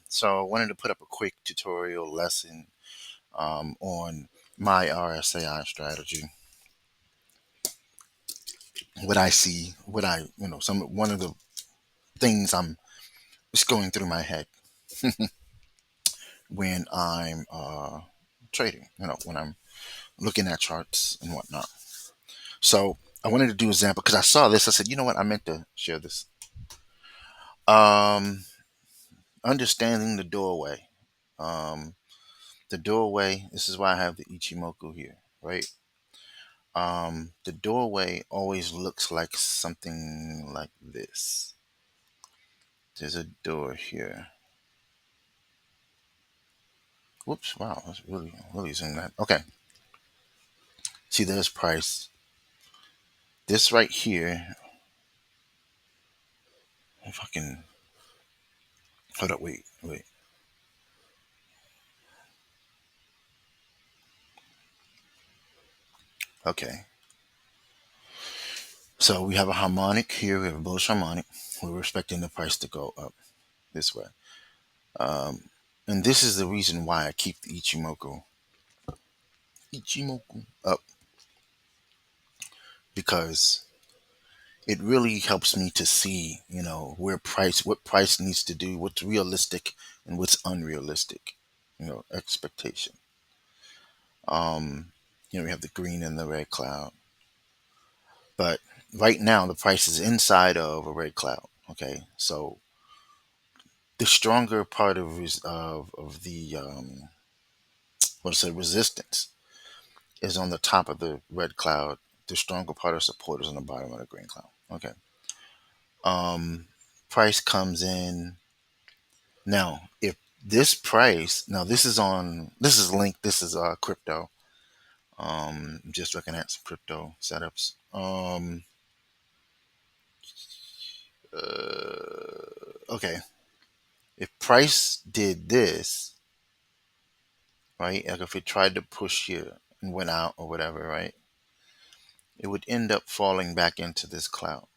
So I wanted to put up a quick tutorial lesson on my RSAI strategy. What I see, what I, one of the things I'm just going through my head when I'm trading, when I'm looking at charts and whatnot. So I wanted to do an example because I saw this. I said, you know what? I meant to share this. Um, Understanding the doorway. Um, the doorway. This is why I have the Ichimoku here, right? The doorway always looks like something like this. There's a door here. Whoops! Wow, that's really zoom that. Okay. See, there's price. This right here. If I can hold up, wait. Okay. So we have a harmonic here. We have a bullish harmonic. We're expecting the price to go up this way. And this is the reason why I keep the Ichimoku up, because it really helps me to see, what price needs to do, what's realistic and what's unrealistic, expectation. Um, we have the green and the red cloud, but right now the price is inside of a red cloud. Okay, so the stronger part of the what's the resistance is on the top of the red cloud. The stronger part of support is on the bottom of the green cloud. Okay. Um, Price comes in now. If this price now, this is linked. This is crypto. I'm just looking at some crypto setups. Okay. If price did this, right, like if it tried to push here and went out or whatever, right, it would end up falling back into this cloud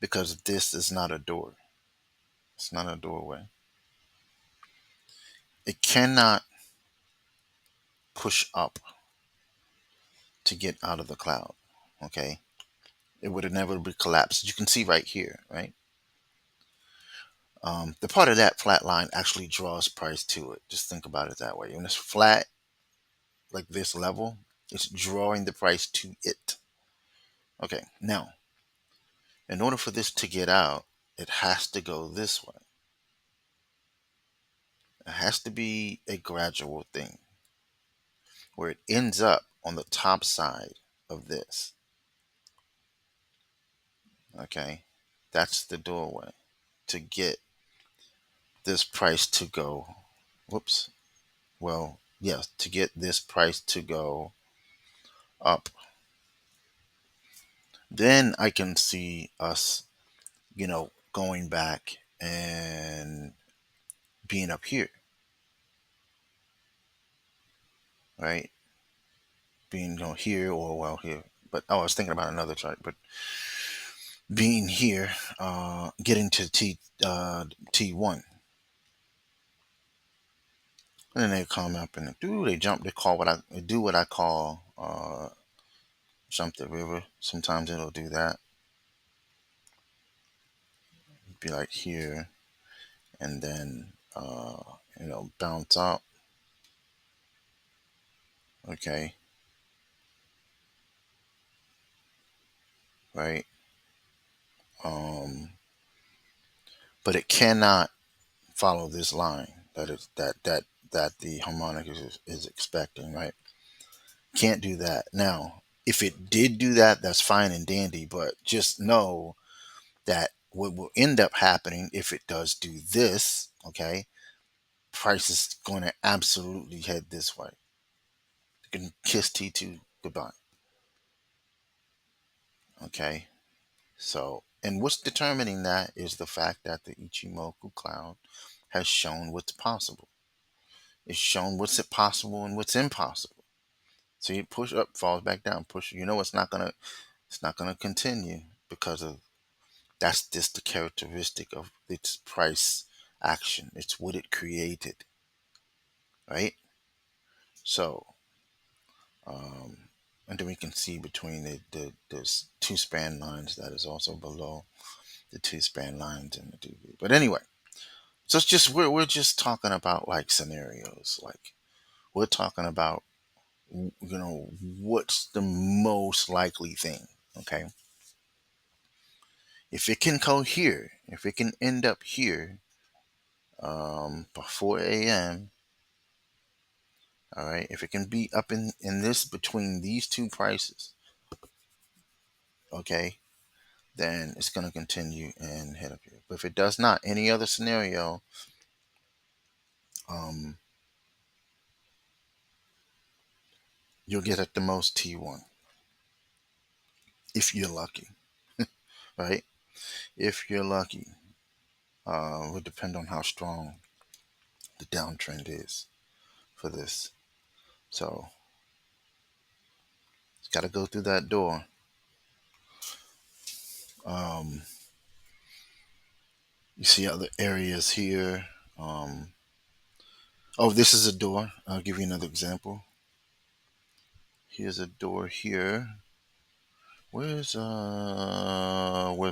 because this is not a door. It's not a doorway. It cannot push up to get out of the cloud. Okay. It would have never be collapsed. You can see right here, right? The part of that flat line actually draws price to it. Just think about it that way. When it's flat, like this level, it's drawing the price to it. Okay. Now, in order for this to get out, it has to go this way. It has to be a gradual thing where it ends up on the top side of this. Okay. That's the doorway to get this price to go. Whoops. Well, yes, to get this price to go up. Then I can see us, going back and being up here, right? Being here or well here. But I was thinking about another chart, but being here, getting to T1. And then they come up and they jump, they do what I call jump the river. Sometimes it'll do that. Be like here and then bounce up. Okay, right? Um, but it cannot follow this line that the harmonic is expecting, right? Can't do that. Now, if it did do that, that's fine and dandy, but just know that what will end up happening if it does do this, okay, price is going to absolutely head this way. You can kiss T2 goodbye. Okay. So, and what's determining that is the fact that the Ichimoku Cloud has shown what's possible. It's shown what's possible and what's impossible. So you push up, falls back down, push. It's not gonna continue because of that's just the characteristic of its price action. It's what it created, right? So, um, and then we can see between there's two span lines that is also below the two span lines in the DB. But anyway, so it's just we're just talking about like scenarios. Like we're talking about what's the most likely thing. Okay, if it can go here, if it can end up here by 4 a.m. All right, if it can be up in this between these two prices, okay, then it's going to continue and head up here. But if it does not, any other scenario, um, you'll get at the most T1 if you're lucky, right? If you're lucky, would depend on how strong the downtrend is for this. So it's got to go through that door. Um, you see other areas here. Um, oh, this is a door. I'll give you another example. Here's a door here. Where's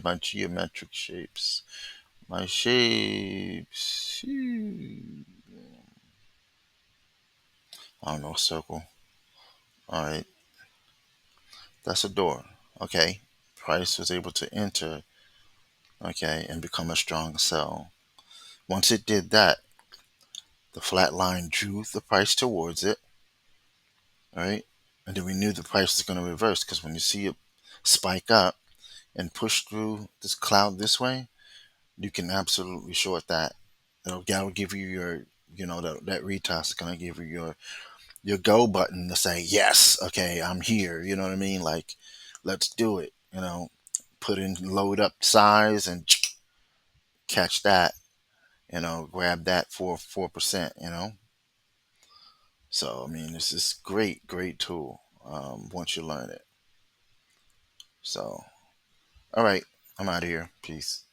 my geometric shapes? My shapes. I don't know, circle. All right, that's a door. Okay, price was able to enter. Okay, and become a strong sell. Once it did that, the flat line drew the price towards it. All right, and then we knew the price was going to reverse because when you see it spike up and push through this cloud this way, you can absolutely short that. That'll give you your, that retest is gonna give you your go button to say yes, okay, I'm here. You know what I mean? Like, let's do it. Put in load up size and catch that. Grab that for 4%. So I mean, this is great tool. Once you learn it. So all right, I'm out of here. Peace.